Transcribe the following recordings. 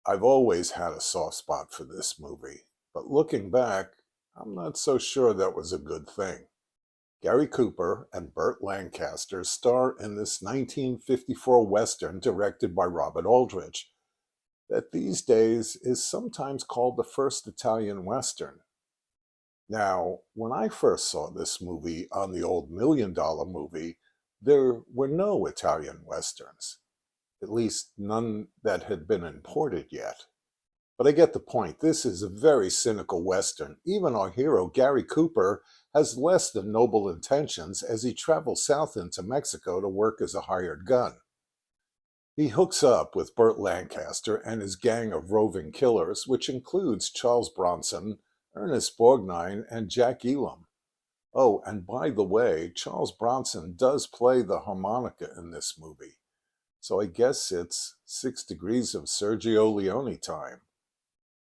I've always had a soft spot for this movie, but looking back, I'm not so sure that was a good thing. Gary Cooper and Burt Lancaster star in this 1954 Western directed by Robert Aldrich, that these days is sometimes called the first Italian Western. Now, when I first saw this movie on the old $1 Million Movie, there were no Italian Westerns, at least none that had been imported yet. But I get the point. This is a very cynical Western. Even our hero, Gary Cooper, has less than noble intentions as he travels south into Mexico to work as a hired gun. He hooks up with Burt Lancaster and his gang of roving killers, which includes Charles Bronson, Ernest Borgnine, and Jack Elam. Oh, and by the way, Charles Bronson does play the harmonica in this movie. So I guess it's 6 degrees of Sergio Leone time.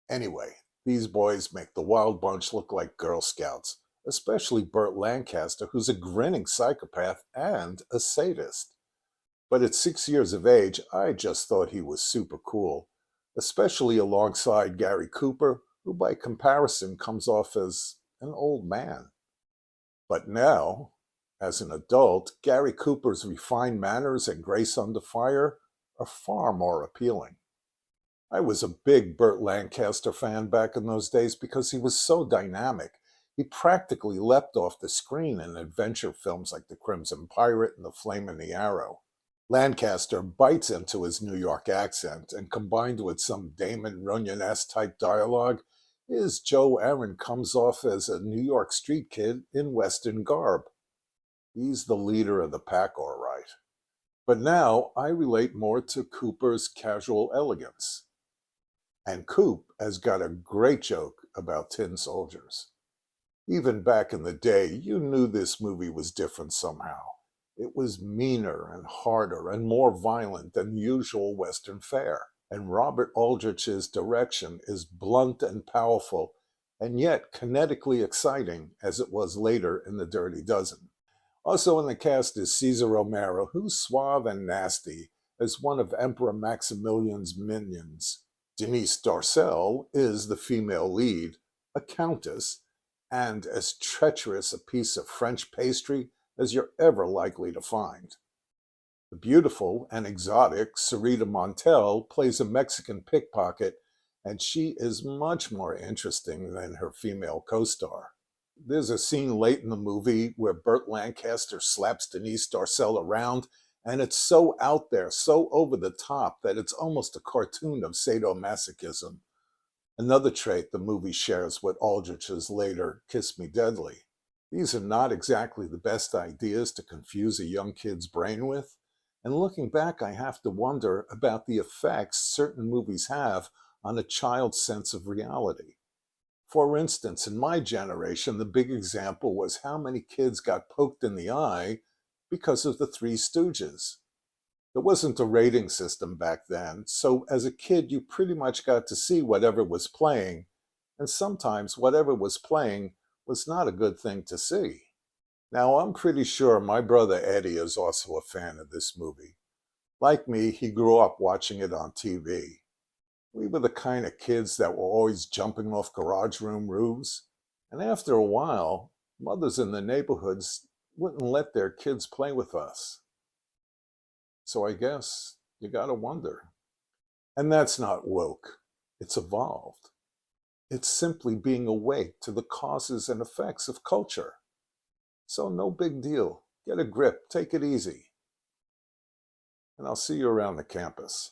Anyway, these boys make the Wild Bunch look like Girl Scouts, especially Burt Lancaster, who's a grinning psychopath and a sadist. But at 6 years of age, I just thought he was super cool, especially alongside Gary Cooper, who by comparison comes off as an old man. But now, as an adult, Gary Cooper's refined manners and grace under fire are far more appealing. I was a big Burt Lancaster fan back in those days because he was so dynamic. He practically leapt off the screen in adventure films like The Crimson Pirate and The Flame and the Arrow. Lancaster bites into his New York accent, and combined with some Damon Runyon-esque type dialogue, his Joe Aaron comes off as a New York street kid in Western garb. He's the leader of the pack, all right. But now I relate more to Cooper's casual elegance. And Coop has got a great joke about tin soldiers. Even back in the day, you knew this movie was different somehow. It was meaner and harder and more violent than the usual Western fare. And Robert Aldrich's direction is blunt and powerful, and yet kinetically exciting as it was later in The Dirty Dozen. Also in the cast is Cesar Romero, who's suave and nasty as one of Emperor Maximilian's minions. Denise Darcel is the female lead, a countess, and as treacherous a piece of French pastry as you're ever likely to find. The beautiful and exotic Sarita Montel plays a Mexican pickpocket, and she is much more interesting than her female co-star. There's a scene late in the movie where Burt Lancaster slaps Denise Darcel around, and it's so out there, so over the top, that it's almost a cartoon of sadomasochism. Another trait the movie shares with Aldrich's later Kiss Me Deadly. These are not exactly the best ideas to confuse a young kid's brain with, and looking back, I have to wonder about the effects certain movies have on a child's sense of reality. For instance, in my generation, the big example was how many kids got poked in the eye because of the Three Stooges. There wasn't a rating system back then, so as a kid, you pretty much got to see whatever was playing, and sometimes whatever was playing was not a good thing to see. Now, I'm pretty sure my brother Eddie is also a fan of this movie. Like me, he grew up watching it on TV. We were the kind of kids that were always jumping off garage room roofs, and after a while, mothers in the neighborhoods wouldn't let their kids play with us. So I guess you gotta wonder. And that's not woke. It's evolved. It's simply being awake to the causes and effects of culture. So no big deal. Get a grip, take it easy. And I'll see you around the campus.